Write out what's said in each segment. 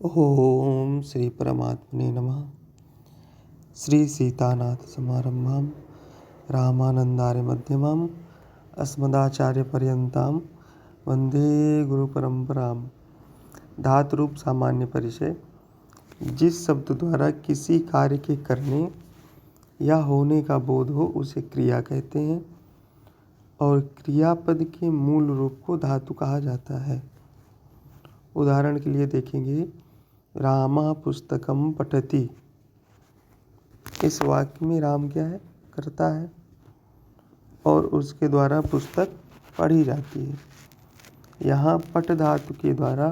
ओम श्री परमात्मने नमः। श्री सीतानाथ समारंभां रामानंदार्य मध्यमाम् अस्मदाचार्य पर्यन्तां वंदे गुरु परंपराम। धातु रूप सामान्य परिचय। जिस शब्द द्वारा किसी कार्य के करने या होने का बोध हो उसे क्रिया कहते हैं और क्रियापद के मूल रूप को धातु कहा जाता है। उदाहरण के लिए देखेंगे, रामा पुस्तकम पठति। इस वाक्य में राम क्या है? करता है और उसके द्वारा पुस्तक पढ़ी जाती है। यहाँ पठ धातु के द्वारा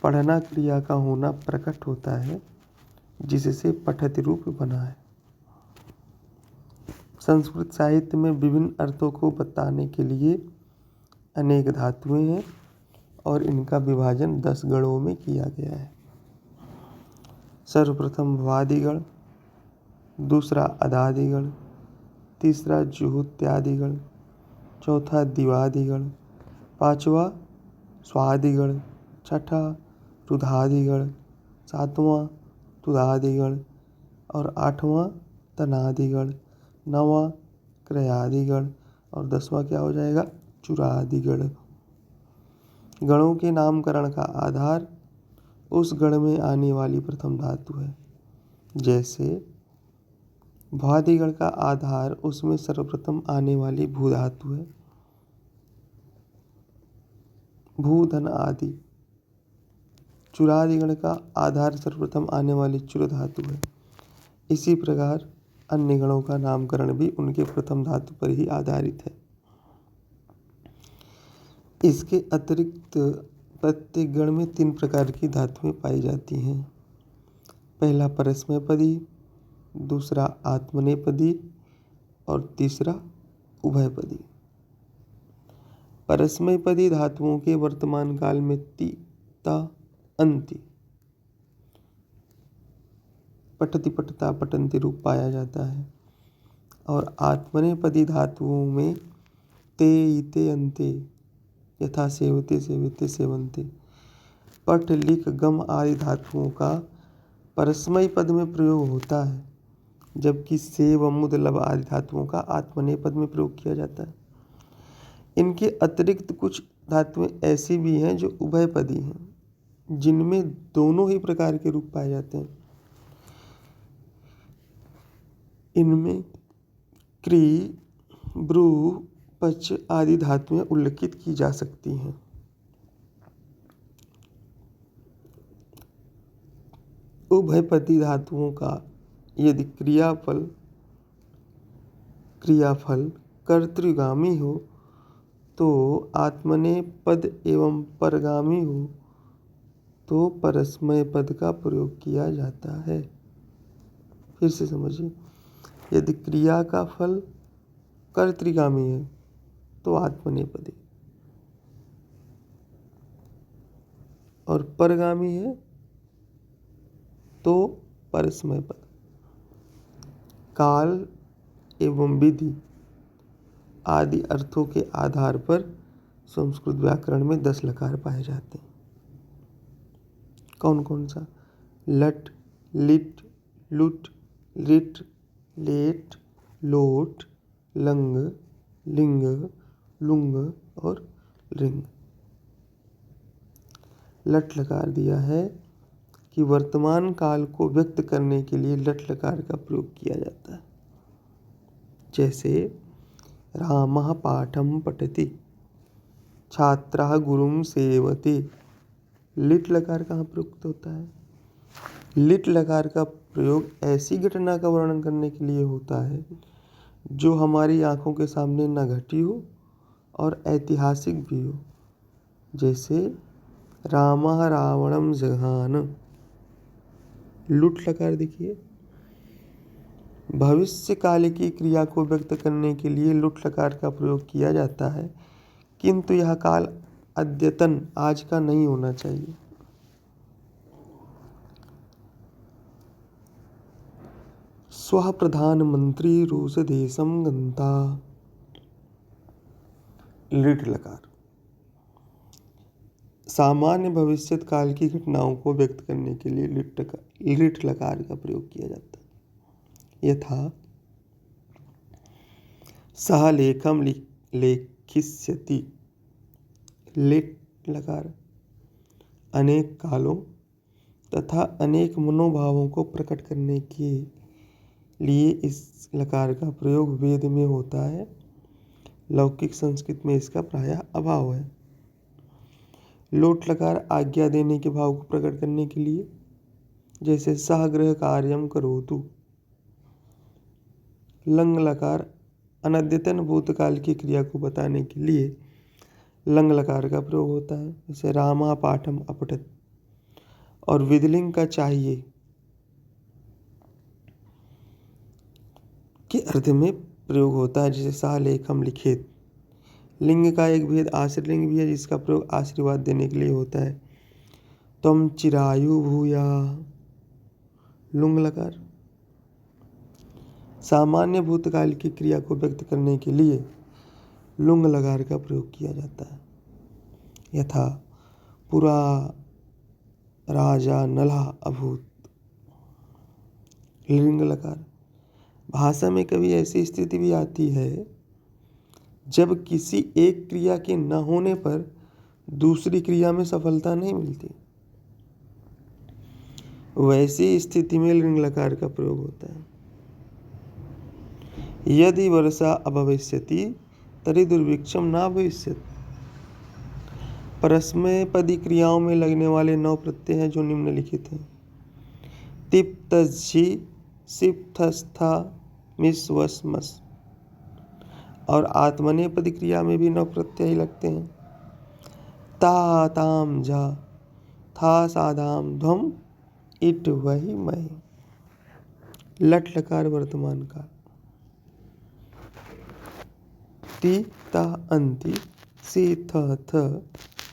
पढ़ना क्रिया का होना प्रकट होता है, जिससे पठति रूप बना है। संस्कृत साहित्य में विभिन्न अर्थों को बताने के लिए अनेक धातुएं हैं और इनका विभाजन 10 गणों में किया गया है। सर्वप्रथम भवादिगण, दूसरा अदादिगण, तीसरा जुहुत्यादिगण, चौथा दिवादिगण, पांचवा स्वादिगण, छठा रुधादिगण, सातवां तुदादिगण और आठवां तनादिगण, नौवां क्रयादिगण और 10वां क्या हो जाएगा? चुरादिगण। गणों के नामकरण का आधार उस गण में आने वाली प्रथम धातु है। जैसे भवादिगण का आधार उसमें सर्वप्रथम आने वाली भू धातु है, भू धन आदि। चुरादिगण का आधार सर्वप्रथम आने वाली चुर धातु है। इसी प्रकार अन्य गणों का नामकरण भी उनके प्रथम धातु पर ही आधारित है। इसके अतिरिक्त प्रत्येक गण में 3 प्रकार की धातुएं पाई जाती हैं। पहला परस्मैपदी, दूसरा आत्मनेपदी और तीसरा उभयपदी। परस्मैपदी धातुओं के वर्तमान काल में ति, ता, अंति, पठति, पठता, पठन्ति रूप पाया जाता है और आत्मनेपदी धातुओं में ते, इते, अन्ते यथा सेवते, सेविते, सेवन्ते, पठ, लिख, गम आदि धातुओं का परस्मै पद में प्रयोग होता है, जबकि सेव, मुद, लब आदि धातुओं का आत्मनेपद में प्रयोग किया जाता है। इनके अतिरिक्त कुछ धातुएं ऐसी भी हैं जो उभयपदी हैं, जिनमें दोनों ही प्रकार के रूप पाए जाते हैं। इनमें क्री, ब्रू, पच आदि धातुएं उल्लिखित की जा सकती हैं। उभयपदी धातुओं का यदि क्रियाफल कर्तृगामी हो तो आत्मनेपद एवं परगामी हो तो परस्मै पद का प्रयोग किया जाता है। फिर से समझिए, यदि क्रिया का फल कर्तृगामी है तो आत्मनेपदी और परगामी है तो परस्मै पद। काल एवं विधि आदि अर्थों के आधार पर संस्कृत व्याकरण में 10 लकार पाए जाते हैं। कौन कौन सा? लट, लिट, लुट, लिट, लेट, लोट, लंग, लिंग, लुंग और लिंग। लट लकार दिया है कि वर्तमान काल को व्यक्त करने के लिए लट लकार का प्रयोग किया जाता है। जैसे रामः पाठं पठति, छात्रः गुरुं सेवते। लिट लकार कहाँ प्रयुक्त होता है? लिट लकार का प्रयोग ऐसी घटना का वर्णन करने के लिए होता है जो हमारी आंखों के सामने न घटी हो और ऐतिहासिक भी हो। जैसे रामः रावणं जघान। लुट लकार देखिए, भविष्य काल की क्रिया को व्यक्त करने के लिए लुट लकार का प्रयोग किया जाता है, किंतु यह काल अद्यतन आज का नहीं होना चाहिए। स्वः प्रधानमंत्री रूस देशम गंता। लिट लकार। सामान्य भविष्यत काल की घटनाओं को व्यक्त करने के लिए लिट लकार का प्रयोग किया जाता है। यथा सह लेखम लेखिष्यति। लिट लकार अनेक कालों तथा अनेक मनोभावों को प्रकट करने के लिए इस लकार का प्रयोग वेद में होता है। लौकिक संस्कृत में इसका प्रायः अभाव है। लोट लकार आज्ञा देने के भाव को प्रकट करने के लिए, जैसे सहगृह कार्यम करोतु। लंग लकार अनद्यतन भूतकाल की क्रिया को बताने के लिए लंग लकार का प्रयोग होता है, जैसे रामा पाठम अपठत। और विधिलिंग का चाहिए के अर्थ में प्रयोग होता है, जैसे सा लेखम लिखित। लिंग का एक भेद आश्रलिंग भी है, जिसका प्रयोग आशीर्वाद देने के लिए होता है। त्वं चिरायु भूया। लुंग लकार सामान्य भूतकाल की क्रिया को व्यक्त करने के लिए लुंग लकार का प्रयोग किया जाता है। यथा पुरा राजा नलः अभूत। लिंग लकार भाषा में कभी ऐसी स्थिति भी आती है जब किसी एक क्रिया के न होने पर दूसरी क्रिया में सफलता नहीं मिलती। वैसी स्थिति में लिंग लकार का प्रयोग होता है। यदि वर्षा अभविष्यति तर्हि दुर्भिक्षम न भविष्यति। परस्मैपदी क्रियाओं में लगने वाले 9 प्रत्यय हैं जो निम्नलिखित हैं। तिप तज्झि सिप थस्था मिस वस मस। और आत्मनेपदी क्रिया में भी 9 प्रत्यय ही लगते हैं। ता ताम जा था साधाम ध्वम इट वही मय। लट लकार वर्तमान काल। ति ता अंति सी थ थ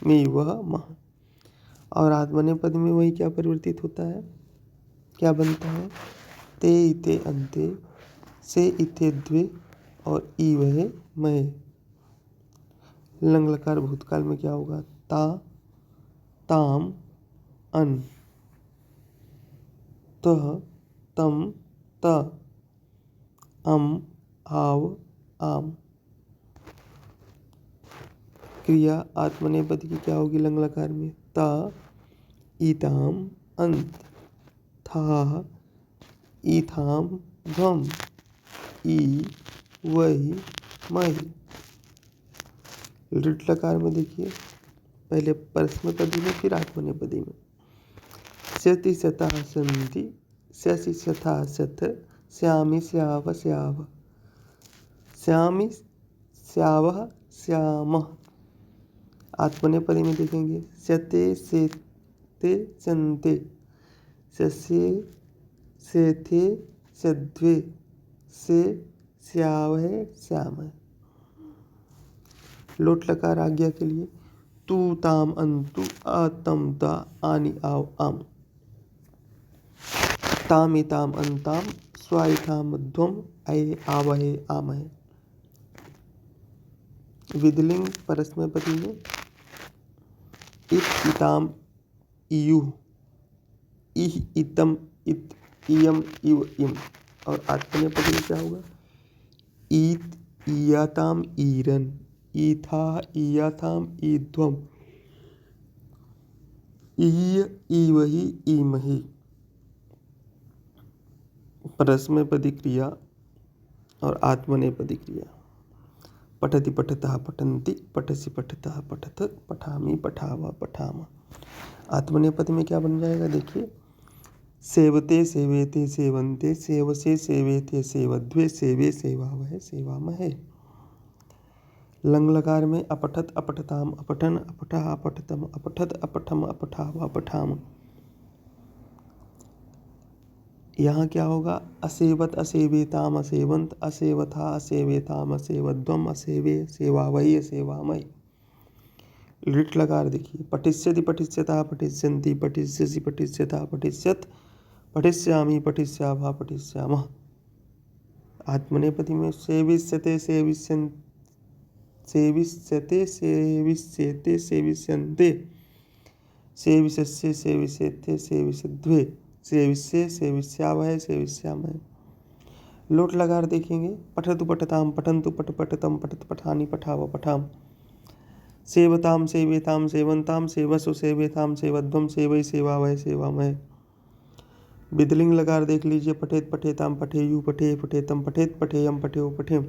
मी वह मह। और आत्मनेपद में वही क्या परिवर्तित होता है, क्या बनता है? ते इते अंते से इते द्वे और ई वह मय। लंग लकार भूतकाल में क्या होगा? ता ताम अन तह तम त अम आव आम। क्रिया आत्मनेपदी की क्या होगी लंग लकार में? ता ईताम अंत था ईथाम ध्वम ई वही मही। लिट लकार में देखिए, पहले परस्मैपदी में फिर आत्मनेपदी में। स्यति स्यतः सन्ति स्यसि स्यथा स्यथ स्यामि स्याव स्याव स्यामि स्यावः स्यामः। आत्मनेपदी में देखेंगे स्यते सेते स्यन्ते स्यसे सेथे स्यद्वे से स्यावः स्यामः। लोट लकार आज्ञा के लिए तू ताम अंतु अतम ता आनि आव आम। तामिताम अंताम स्वाइथाम ध्वम अये आवहे आमहे। विधिलिंग परस्मैपदी में इत इताम इयुः इह इतम इत इयम इव इम। और आत्मनेपदी में क्या होगा? ईत इयाताम ईरन ईथा इयाथाम ईध्वम ईय ईवहि ईमहि। परस्मैपदी क्रिया और आत्मनेपदी क्रिया। पठति पठतः पठन्ति पठसि पठतः पठत पठामि पठाव पठाम। आत्मनेपदी में क्या बन जाएगा? देखिए, सेवते सेवेते सेवन्ते सेवसे सेवेते सेवद्वे सेवे सेवावहे सेवामहे। लंग लकार में अपठत अपठताम अपठन अपठः अपठतम अपठत अपठम अपठाव अपठाम। यहाँ क्या होगा? असेवत असेवेताम असेवंत असेवथा असेवेताम असेवध्वम असेवे सेवावही सेवामय। लिट लकार देखिए, पठिष्यति पठिष्यतः पठिष्यन्ति पठिष्यसि पठिष्यतः पठिष्यत पठिष्यामि पठिष्यावः पठिष्यामः। आत्मनेपदी में सेविष्यते सेविष्यन्ते सेविष्यते सेविष्यन्ते सेविष्ये सेविष्येत्थे सेविष्यध्वे सेविष्ये सेविष्यावहै सेविष्यामहे। लोट लगार देखेंगे। पठतु पठताम पठन्तु पठ पठतम पठत पठानि पठाव पठाम। सेवताम सेवेताम सेवन्ताम सेवसु सेवेताम सेवध्वम सेवै सेवावहै सेवामहे। विधिलिंग लगार देख लीजिए। पठेत पठेताम पठेयु पठे पठेतम पठेत पठेयम पठेव पठेम।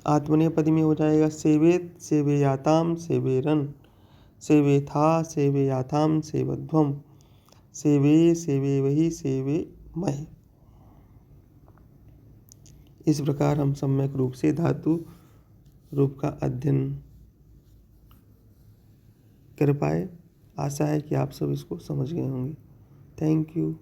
आत्मनेपदी में हो जाएगा सेवेत सेवेयाताम सेवेरन सेवेथा सेवेयाताम सेवध्वम सेवे सेवे वही सेवे मय। इस प्रकार हम सम्यक रूप से धातु रूप का अध्ययन कर पाए। आशा है कि आप सब इसको समझ गए होंगे। Thank you.